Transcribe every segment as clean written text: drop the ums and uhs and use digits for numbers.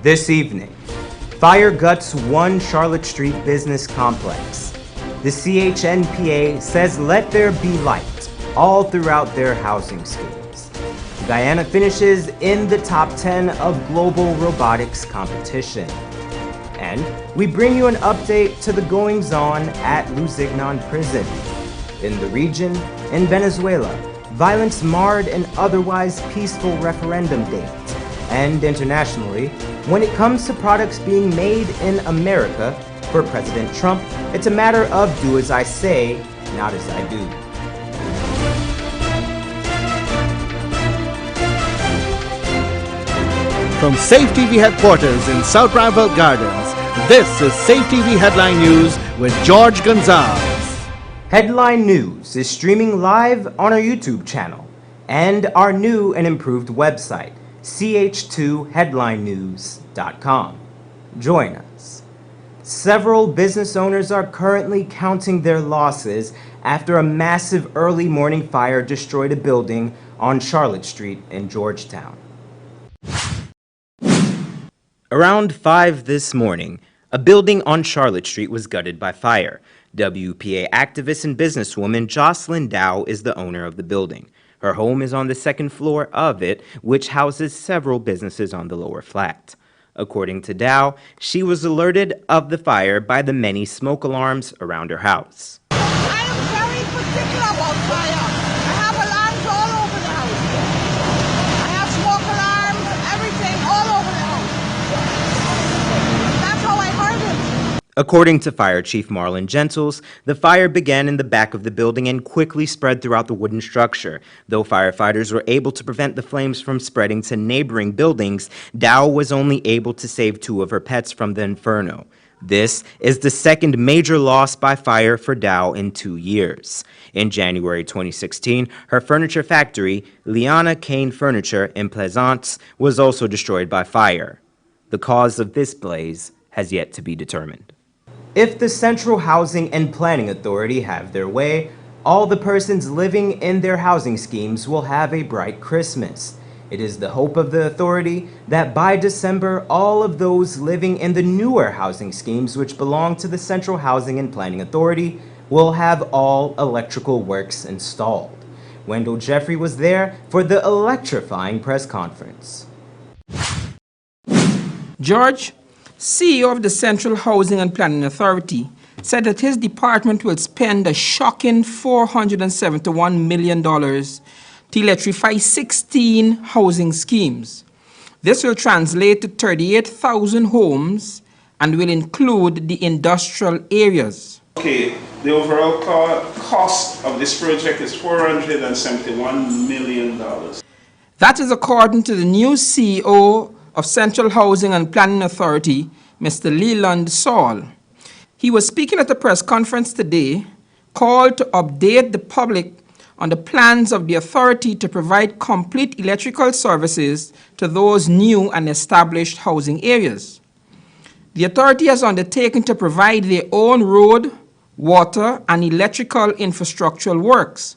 This evening, fire guts one Charlotte Street business complex. The CHNPA says let there be light all throughout their housing schemes. Guyana finishes in the top 10 of global robotics competition. And we bring you an update to the goings-on at Lusignan prison. In the region, in Venezuela, violence marred an otherwise peaceful referendum date. And internationally, when it comes to products being made in America, for President Trump, it's a matter of do as I say, not as I do. From Safe TV headquarters in South Rivalt Gardens, this is Safe TV Headline News with George Gonzalez. Headline News is streaming live on our YouTube channel and our new and improved website, ch2headlinenews.com. Join us. Several business owners are currently counting their losses after a massive early morning fire destroyed a building on Charlotte Street in Georgetown. Around 5 this morning, a building on Charlotte Street was gutted by fire. WPA activist and businesswoman Jocelyn Dow is the owner of the building. Her home is on the second floor of it, which houses several businesses on the lower flat. According to Dow, she was alerted of the fire by the many smoke alarms around her house. I am very particular about fire. I have alarms all over the house. I have smoke alarms, everything all over the house. That's how I heard it. According to Fire Chief Marlon Gentles, the fire began in the back of the building and quickly spread throughout the wooden structure. Though firefighters were able to prevent the flames from spreading to neighboring buildings, Dow was only able to save 2 of her pets from the inferno. This is the second major loss by fire for Dow in 2 years. In January 2016, her furniture factory, Liana Kane Furniture in Plaisance, was also destroyed by fire. The cause of this blaze has yet to be determined. If the Central Housing and Planning Authority have their way, all the persons living in their housing schemes will have a bright Christmas. It is the hope of the authority that by December, all of those living in the newer housing schemes which belong to the Central Housing and Planning Authority will have all electrical works installed. Wendell Jeffrey was there for the electrifying press conference. George, CEO of the Central Housing and Planning Authority, said that his department will spend a shocking $471 million to electrify 16 housing schemes. This will translate to 38,000 homes and will include the industrial areas. Okay, the overall cost of this project is $471 million. That is according to the new CEO of Central Housing and Planning Authority, Mr. Leland Saul. He was speaking at a press conference today called to update the public on the plans of the authority to provide complete electrical services to those new and established housing areas. The authority has undertaken to provide their own road, water, and electrical infrastructural works.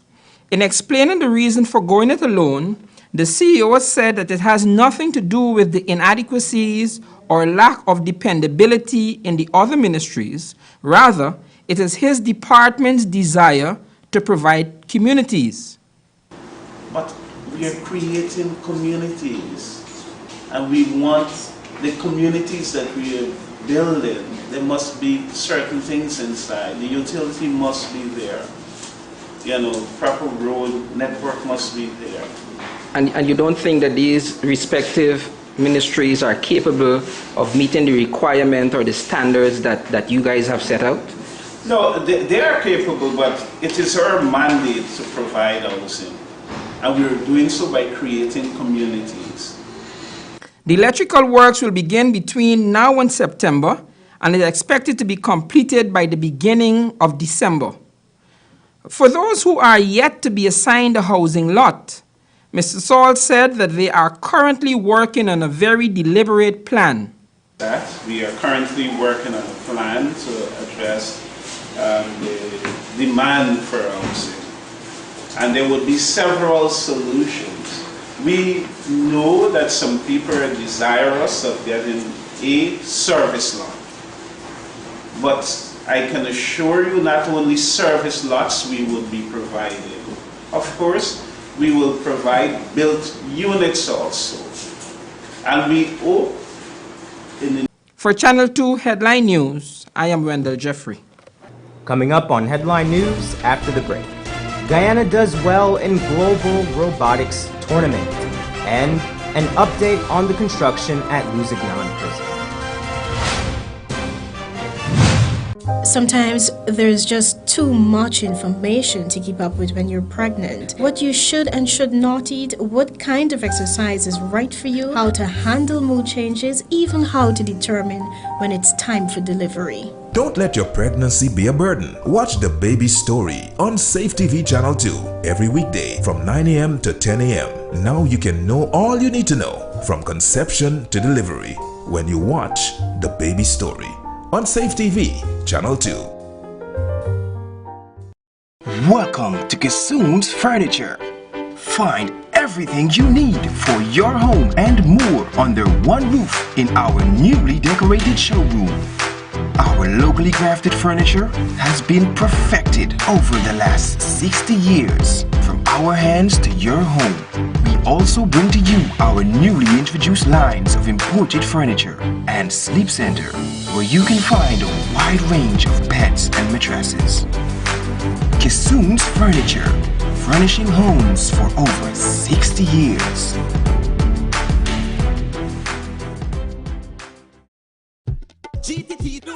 In explaining the reason for going it alone, the CEO said that it has nothing to do with the inadequacies or lack of dependability in the other ministries. Rather, it is his department's desire to provide communities. But we are creating communities, and we want the communities that we are building, there must be certain things inside. The utility must be there. You know, proper road network must be there. And you don't think that these respective ministries are capable of meeting the requirement or the standards that you guys have set out? No, they are capable, but it is our mandate to provide housing. And we are doing so by creating communities. The electrical works will begin between now and September and is expected to be completed by the beginning of December. For those who are yet to be assigned a housing lot, Mr. Saul said that they are currently working on a very deliberate plan. We are currently working on a plan to address the demand for housing. And there will be several solutions. We know that some people are desirous of getting a service lot. But I can assure you not only service lots we will be providing. Of course, we will provide built units also. And we hope For Channel 2 Headline News, I am Wendell Jeffrey. Coming up on Headline News after the break. Guyana does well in Global Robotics Tournament. And an update on the construction at Lusignan Prison. Sometimes there's just too much information to keep up with when you're pregnant. What you should and should not eat, what kind of exercise is right for you, how to handle mood changes, even how to determine when it's time for delivery. Don't let your pregnancy be a burden. Watch The Baby Story on Safe TV Channel 2 every weekday from 9 a.m. to 10 a.m. Now you can know all you need to know from conception to delivery when you watch The Baby Story on Safe TV Channel 2. Welcome to Kissoon's Furniture. Find everything you need for your home and more under one roof in our newly decorated showroom. Our locally crafted furniture has been perfected over the last 60 years. From our hands to your home, we also bring to you our newly introduced lines of imported furniture and sleep center, where you can find a wide range of beds and mattresses. Kissoon's Furniture, furnishing homes for over 60 years.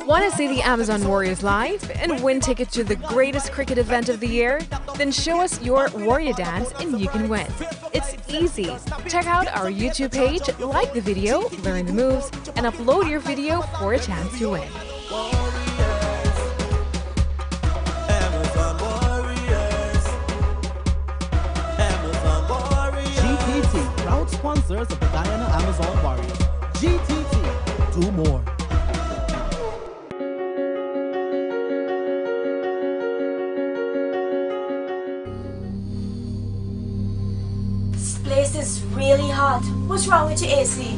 Want to see the Amazon Warriors live and win tickets to the greatest cricket event of the year? Then show us your Warrior dance and you can win. It's easy. Check out our YouTube page, like the video, learn the moves, and upload your video for a chance to win. GTT, proud sponsors of the Guyana Amazon Warriors. GTT, do more. This place is really hot. What's wrong with your AC?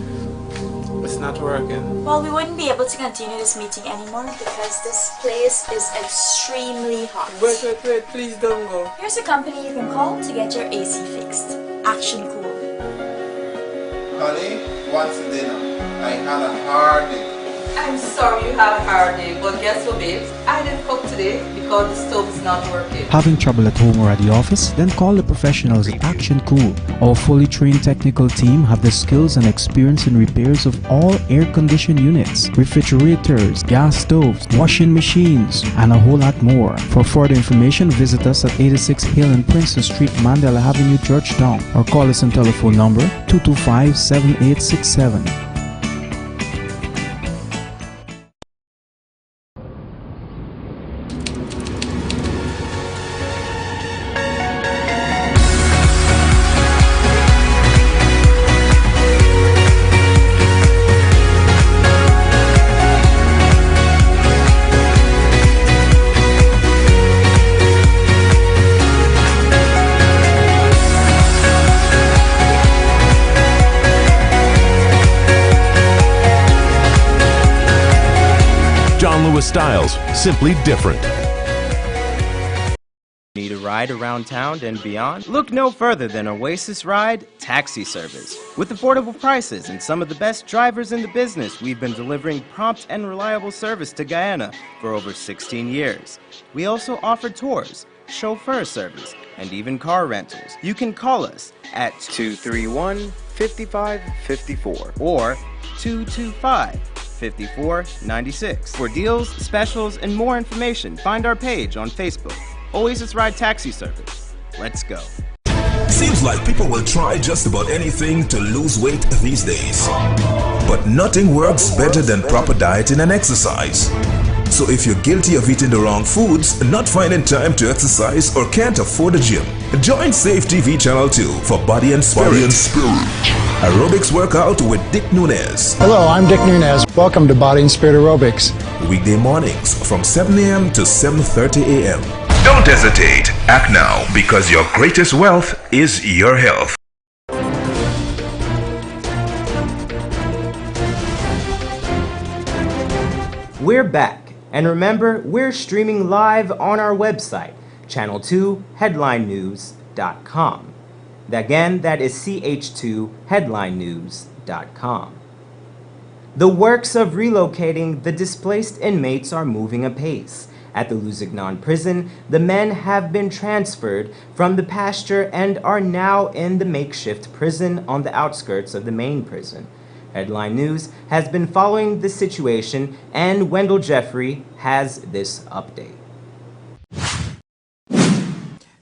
it's not working. Well, we wouldn't be able to continue this meeting anymore because this place is extremely hot. Wait, please don't go. Here's a company you can call to get your AC fixed. Action Cool. Honey, what's for dinner? I had a hard day. I'm sorry you had a hard day, but guess what, babes? I didn't cook today because the stove is not working. Having trouble at home or at the office? Then call the professionals at Action Cool. Our fully trained technical team have the skills and experience in repairs of all air-conditioned units, refrigerators, gas stoves, washing machines, and a whole lot more. For further information, visit us at 86 Hill and Princeton Street, Mandela Avenue, Georgetown, or call us on telephone number 225-7867. Styles, simply different. Need a ride around town and beyond? Look no further than Oasis Ride Taxi Service. With affordable prices and some of the best drivers in the business, we've been delivering prompt and reliable service to Guyana for over 16 years. We also offer tours, chauffeur service, and even car rentals. You can call us at 231-5554 or 225-5496. For deals, specials, and more information, find our page on Facebook, Oasis Ride Taxi Service. Let's go. Seems like people will try just about anything to lose weight these days. But nothing works better than proper dieting and exercise. So if you're guilty of eating the wrong foods, not finding time to exercise, or can't afford a gym, join Safe TV Channel 2 for Body and Spirit. Aerobics workout with Dick Nunez. Hello, I'm Dick Nunez. Welcome to Body and Spirit Aerobics. Weekday mornings from 7 a.m. to 7:30 a.m. Don't hesitate. Act now, because your greatest wealth is your health. We're back, and remember, we're streaming live on our website, channel2headlinenews.com. Again, that is ch2headlinenews.com. The works of relocating the displaced inmates are moving apace. At the Lusignan prison, the men have been transferred from the pasture and are now in the makeshift prison on the outskirts of the main prison. Headline News has been following the situation, and Wendell Jeffrey has this update.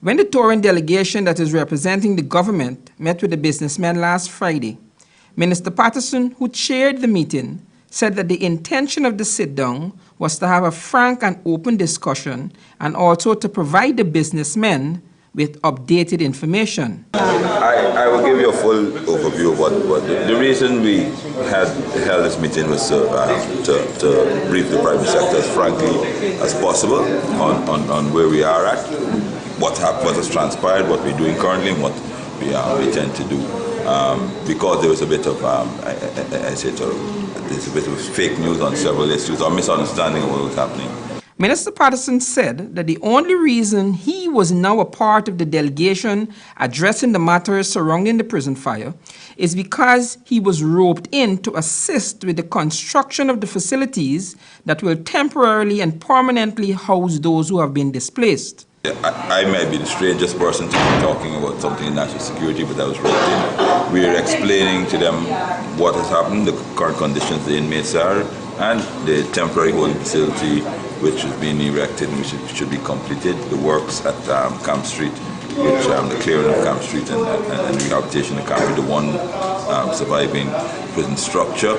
When the touring delegation that is representing the government met with the businessmen last Friday, Minister Patterson, who chaired the meeting, said that the intention of the sit-down was to have a frank and open discussion and also to provide the businessmen with updated information. I will give you a full overview of what the reason we held this meeting was to brief the private sector as frankly as possible on where we are at, what has transpired, what we're doing currently, and what we intend to do. Because there was a bit of, there's a bit of fake news on several issues or misunderstanding of what was happening. Minister Patterson said that the only reason he was now a part of the delegation addressing the matters surrounding the prison fire is because he was roped in to assist with the construction of the facilities that will temporarily and permanently house those who have been displaced. I might be the strangest person to be talking about something in national security, but I was roped in. We are explaining to them what has happened, the current conditions the inmates are, and the temporary holding facility which is being erected and which should be completed, the works at Camp Street, which the clearing of Camp Street and rehabilitation of Camp Street, the one surviving prison structure.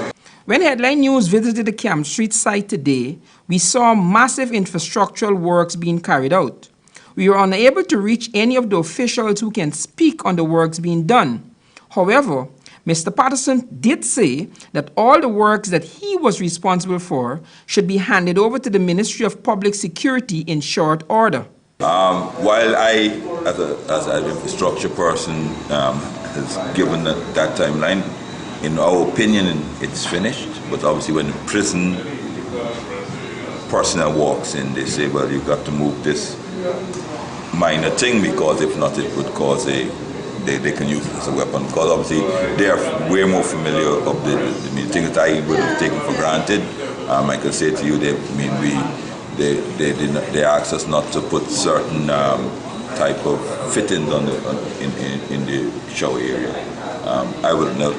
When Headline News visited the Camp Street site today, we saw massive infrastructural works being carried out. We were unable to reach any of the officials who can speak on the works being done. However, Mr. Patterson did say that all the works that he was responsible for should be handed over to the Ministry of Public Security in short order. While I, as an infrastructure person, has given that timeline, in our opinion, it's finished. But obviously, when the prison personnel walks in, they say, well, you've got to move this minor thing, because if not, it would cause they can use it as a weapon, because obviously they are way more familiar of the things that I would have taken for granted. I can say to you, they asked us not to put certain type of fittings in the shower area. I would have not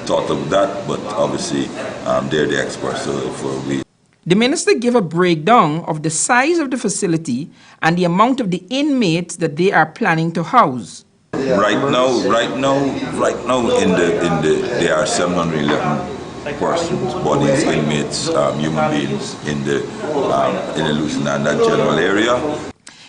thought of that, but obviously they're the experts, so we. The minister gave a breakdown of the size of the facility and the amount of the inmates that they are planning to house. Right now, there are 711 persons, bodies, inmates, human beings in the Lusignan, that general area.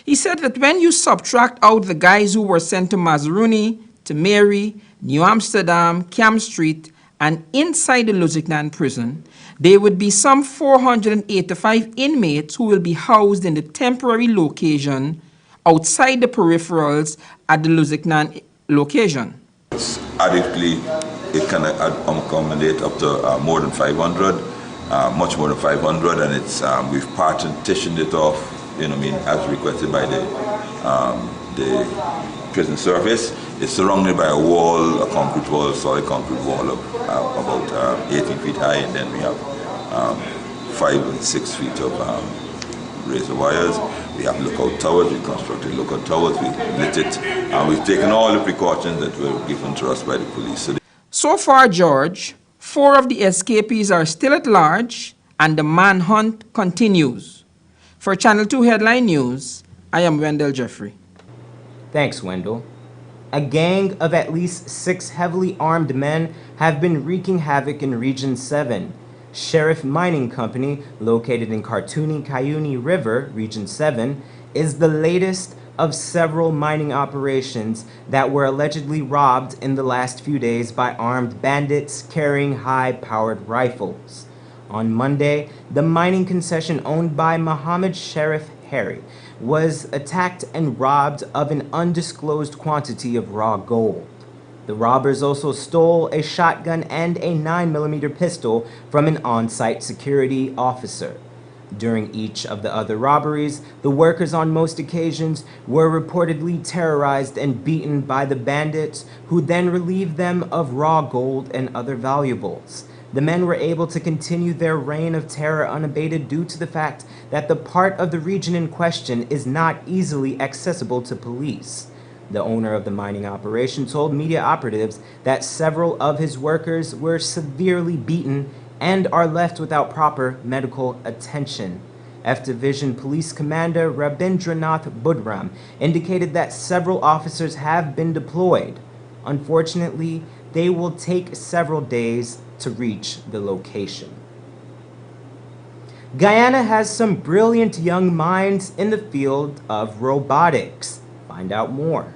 He said that when you subtract out the guys who were sent to Mazaruni, to Mary, New Amsterdam, Camp Street, and inside the Lusignan prison, there would be some 485 inmates who will be housed in the temporary location outside the peripherals at the Lusignan location. Adequately, it can accommodate up to more than 500, much more than 500, and it's we've partitioned it off, as requested by the prison service. It's surrounded by a wall, a concrete wall, a solid concrete wall of about 18 feet high, and then we have 5 and 6 feet of razor wires. We have lookout towers, we constructed lookout towers, we lit it, and we've taken all the precautions that were given to us by the police. So far, George, 4 of the escapees are still at large, and the manhunt continues. For Channel 2 Headline News, I am Wendell Jeffrey. Thanks, Wendell. A gang of at least 6 heavily armed men have been wreaking havoc in Region 7. Sheriff Mining Company, located in Cayuni River, Region 7, is the latest of several mining operations that were allegedly robbed in the last few days by armed bandits carrying high-powered rifles. On Monday, the mining concession owned by Mohammed Sheriff Harry was attacked and robbed of an undisclosed quantity of raw gold. The robbers also stole a shotgun and a 9mm pistol from an on-site security officer. During each of the other robberies, the workers on most occasions were reportedly terrorized and beaten by the bandits, who then relieved them of raw gold and other valuables. The men were able to continue their reign of terror unabated due to the fact that the part of the region in question is not easily accessible to police. The owner of the mining operation told media operatives that several of his workers were severely beaten and are left without proper medical attention. F Division Police Commander Rabindranath Budram indicated that several officers have been deployed. Unfortunately, they will take several days to reach the location. Guyana has some brilliant young minds in the field of robotics. Find out more.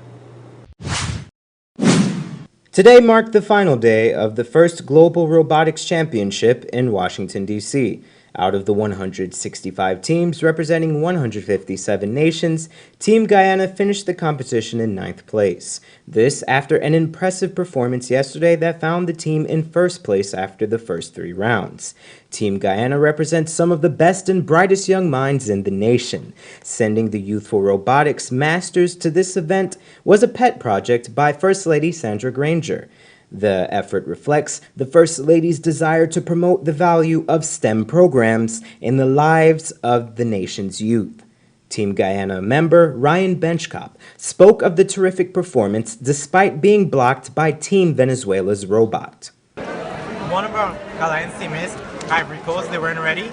Today marked the final day of the first Global Robotics Championship in Washington, D.C. Out of the 165 teams representing 157 nations, Team Guyana finished the competition in 9th place. This after an impressive performance yesterday that found the team in first place after the first 3 rounds. Team Guyana represents some of the best and brightest young minds in the nation. Sending the youthful robotics masters to this event was a pet project by First Lady Sandra Granger. The effort reflects the First Lady's desire to promote the value of STEM programs in the lives of the nation's youth. Team Guyana member Ryan Benchcop spoke of the terrific performance despite being blocked by Team Venezuela's robot. One of our alliance teammates, Ivory Coast, they weren't ready.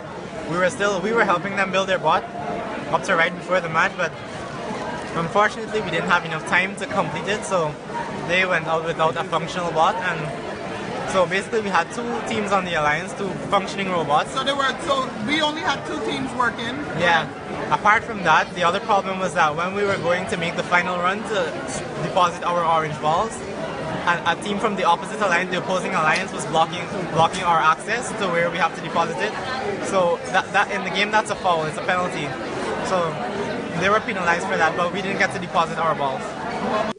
We were helping them build their bot up to right before the match, but unfortunately we didn't have enough time to complete it, so they went out without a functional bot, and so basically we had 2 teams on the alliance, 2 functioning robots. So we only had 2 teams working. Yeah. Apart from that, the other problem was that when we were going to make the final run to deposit our orange balls, a team from the opposite alliance, the opposing alliance, was blocking our access to where we have to deposit it. So that in the game, that's a foul, it's a penalty. So they were penalized for that, but we didn't get to deposit our balls.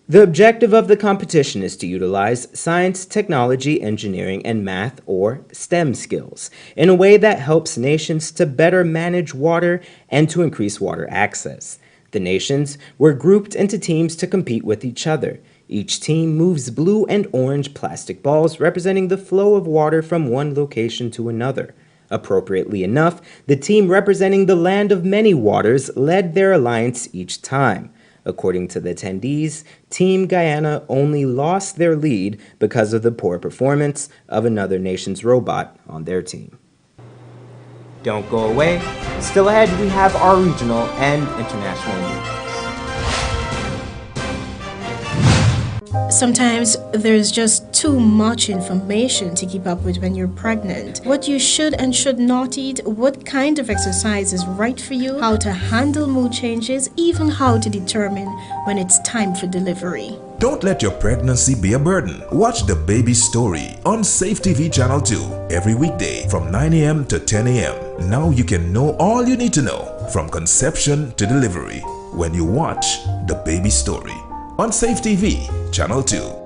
The objective of the competition is to utilize science, technology, engineering, and math, or STEM skills, in a way that helps nations to better manage water and to increase water access. The nations were grouped into teams to compete with each other. Each team moves blue and orange plastic balls representing the flow of water from one location to another. Appropriately enough, the team representing the land of many waters led their alliance each time. According to the attendees, Team Guyana only lost their lead because of the poor performance of another nation's robot on their team. Don't go away. Still ahead, we have our regional and international news. Sometimes there's just too much information to keep up with when you're pregnant. What you should and should not eat, what kind of exercise is right for you, how to handle mood changes, even how to determine when it's time for delivery. Don't let your pregnancy be a burden. Watch The Baby Story on Safe TV Channel 2 every weekday from 9 a.m. to 10 a.m. Now you can know all you need to know from conception to delivery when you watch The Baby Story on Safe TV Channel 2.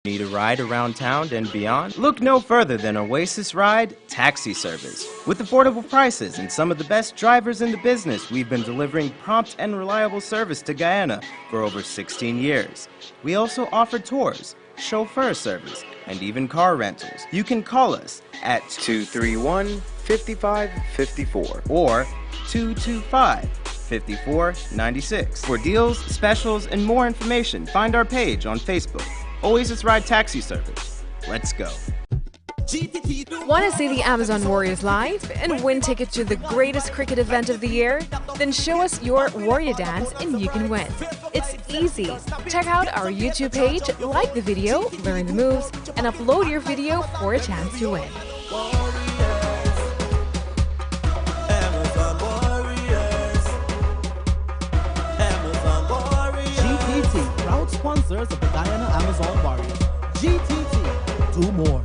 Need a ride around town and beyond? Look no further than Oasis Ride Taxi Service. With affordable prices and some of the best drivers in the business, we've been delivering prompt and reliable service to Guyana for over 16 years. We also offer tours, chauffeur service, and even car rentals. You can call us at 231-5554 or 225-5496. For deals, specials, and more information, find our page on Facebook. Oasis Ride Taxi Service. Let's go. Want to see the Amazon Warriors live and win tickets to the greatest cricket event of the year? Then show us your Warrior dance and you can win. It's easy. Check out our YouTube page, like the video, learn the moves, and upload your video for a chance to win. GTT, proud sponsors of the Guyana Amazon Warriors. GTT, do more.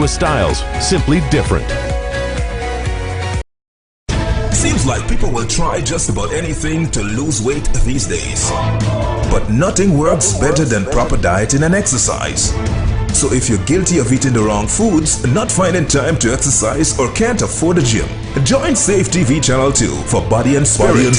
newest styles, simply different. Seems like people will try just about anything to lose weight these days. But nothing works better than proper dieting and exercise. So if you're guilty of eating the wrong foods, not finding time to exercise, or can't afford a gym, join Safe TV Channel 2 for Body and Spirit.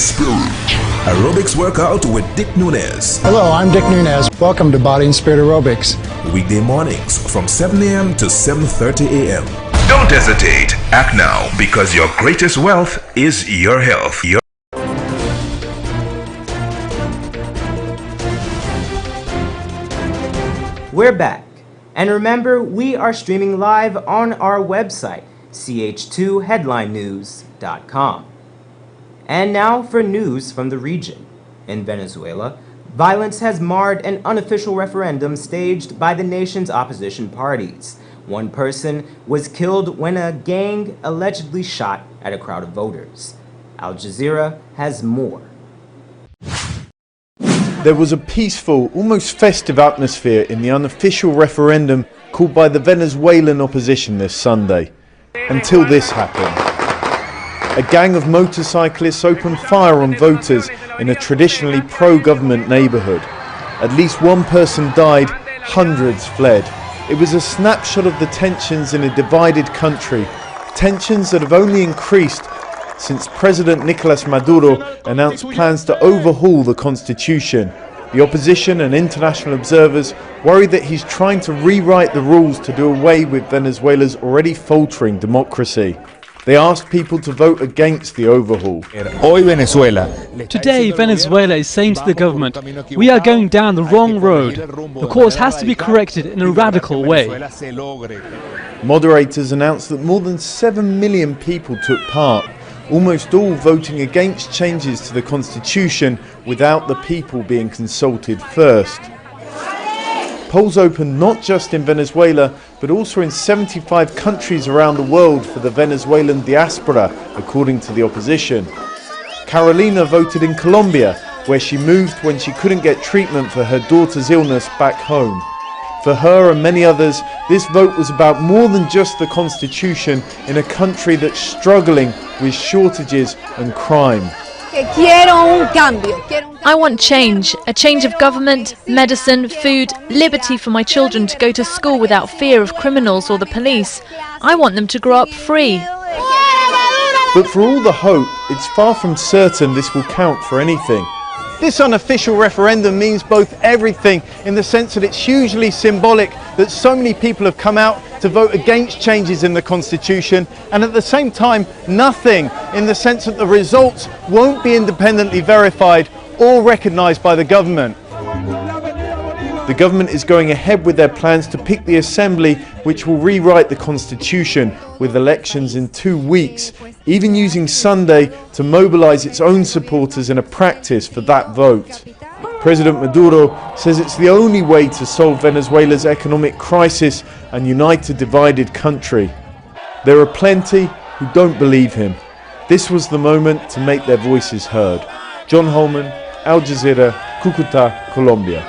Aerobics workout with Dick Nunez. Hello, I'm Dick Nunez. Welcome to Body and Spirit Aerobics. Weekday mornings from 7 a.m. to 7:30 a.m. Don't hesitate. Act now, because your greatest wealth is your health. We're back. And remember, we are streaming live on our website, ch2headlinenews.com. And now for news from the region. In Venezuela, violence has marred an unofficial referendum staged by the nation's opposition parties. One person was killed when a gang allegedly shot at a crowd of voters. Al Jazeera has more. There was a peaceful, almost festive atmosphere in the unofficial referendum called by the Venezuelan opposition this Sunday. Until this happened. A gang of motorcyclists opened fire on voters in a traditionally pro-government neighborhood. At least one person died, hundreds fled. It was a snapshot of the tensions in a divided country, tensions that have only increased since President Nicolas Maduro announced plans to overhaul the constitution. The opposition and international observers worry that he's trying to rewrite the rules to do away with Venezuela's already faltering democracy. They asked people to vote against the overhaul. Today, Venezuela is saying to the government, we are going down the wrong road. The course has to be corrected in a radical way. Moderators announced that more than 7 million people took part, almost all voting against changes to the constitution without the people being consulted first. Polls opened not just in Venezuela, but also in 75 countries around the world for the Venezuelan diaspora, according to the opposition. Carolina voted in Colombia, where she moved when she couldn't get treatment for her daughter's illness back home. For her and many others, this vote was about more than just the constitution in a country that's struggling with shortages and crime. I want change, a change of government, medicine, food, liberty for my children to go to school without fear of criminals or the police. I want them to grow up free. But for all the hope, it's far from certain this will count for anything. This unofficial referendum means both everything in the sense that it's hugely symbolic that so many people have come out to vote against changes in the constitution, and at the same time nothing in the sense that the results won't be independently verified or recognised by the government. The government is going ahead with their plans to pick the assembly which will rewrite the constitution, with elections in 2 weeks, even using Sunday to mobilise its own supporters in a practice for that vote. President Maduro says it's the only way to solve Venezuela's economic crisis and unite a divided country. There are plenty who don't believe him. This was the moment to make their voices heard. John Holman, Al Jazeera, Cúcuta, Colombia.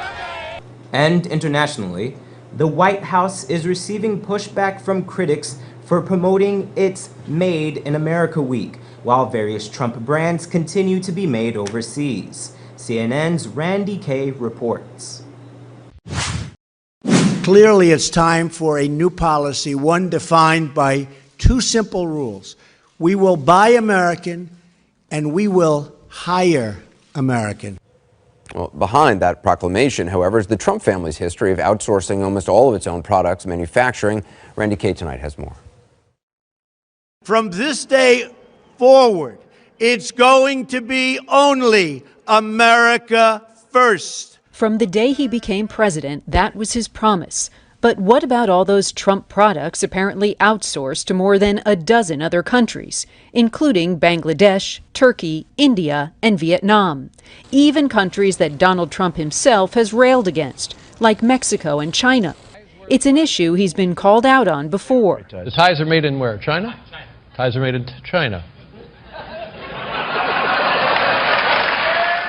And internationally, the White House is receiving pushback from critics for promoting its Made in America Week, while various Trump brands continue to be made overseas. CNN's Randy Kay reports. Clearly, it's time for a new policy, one defined by 2 simple rules. We will buy American, and we will hire American. Well, behind that proclamation, however, is the Trump family's history of outsourcing almost all of its own products manufacturing. Randy Kay tonight has more. From this day forward, it's going to be only America first. From the day he became president, that was his promise. But what about all those Trump products apparently outsourced to more than a dozen other countries, including Bangladesh, Turkey, India, and Vietnam? Even countries that Donald Trump himself has railed against, like Mexico and China. It's an issue he's been called out on before. The ties are made in where? China? Ties are made in China.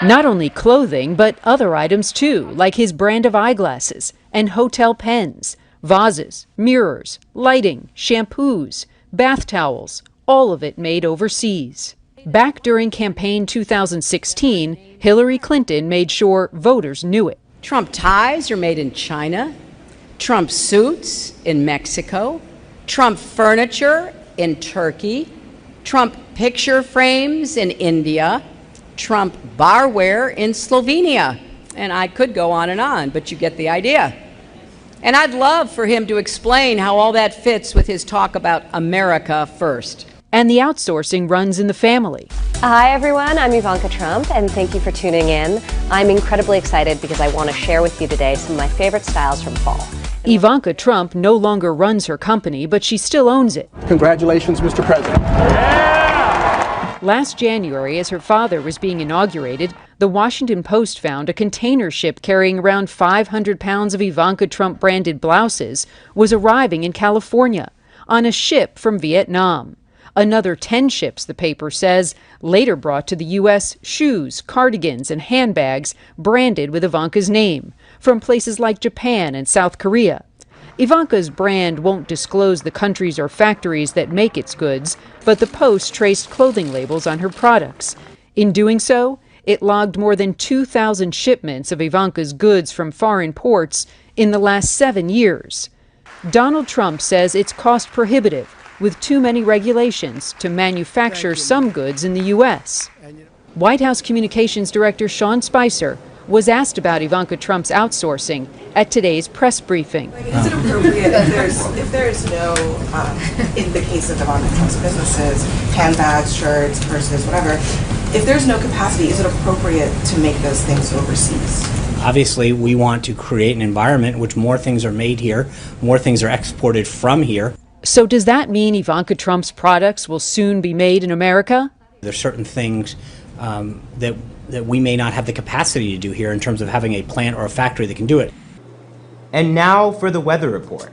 Not only clothing, but other items too, like his brand of eyeglasses and hotel pens. Vases, mirrors, lighting, shampoos, bath towels, all of it made overseas. Back during campaign 2016, Hillary Clinton made sure voters knew it. Trump ties are made in China, Trump suits in Mexico, Trump furniture in Turkey, Trump picture frames in India, Trump barware in Slovenia. And I could go on, but you get the idea. And I'd love for him to explain how all that fits with his talk about America first. And the outsourcing runs in the family. Hi everyone, I'm Ivanka Trump and thank you for tuning in. I'm incredibly excited because I want to share with you today some of my favorite styles from fall. Ivanka Trump no longer runs her company, but she still owns it. Congratulations, Mr. President. Last January, as her father was being inaugurated, the Washington Post found a container ship carrying around 500 pounds of Ivanka Trump-branded blouses was arriving in California on a ship from Vietnam. Another 10 ships, the paper says, later brought to the U.S. shoes, cardigans, and handbags branded with Ivanka's name from places like Japan and South Korea. Ivanka's brand won't disclose the countries or factories that make its goods, but the Post traced clothing labels on her products. In doing so, it logged more than 2,000 shipments of Ivanka's goods from foreign ports in the last 7 years. Donald Trump says it's cost prohibitive, with too many regulations to manufacture some goods in the U.S. White House Communications Director Sean Spicer was asked about Ivanka Trump's outsourcing at today's press briefing. Is it appropriate if there's no, in the case of Ivanka Trump's businesses, handbags, shirts, purses, whatever, if there's no capacity, is it appropriate to make those things overseas? Obviously, we want to create an environment in which more things are made here, more things are exported from here. So does that mean Ivanka Trump's products will soon be made in America? There's certain things that we may not have the capacity to do here in terms of having a plant or a factory that can do it. And now for the weather report.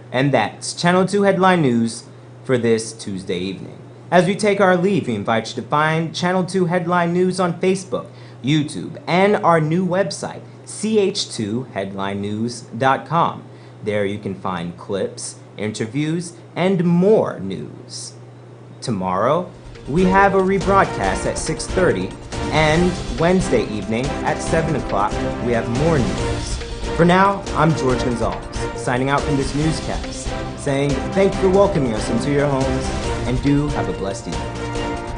And that's Channel 2 Headline News for this Tuesday evening. As we take our leave, we invite you to find Channel 2 Headline News on Facebook, YouTube, and our new website, ch2headlinenews.com. There you can find clips, interviews, and more news. Tomorrow, we have a rebroadcast at 6:30, and Wednesday evening at 7 o'clock, we have more news. For now, I'm George Gonzalez, signing out from this newscast, saying thank you for welcoming us into your homes, and do have a blessed evening.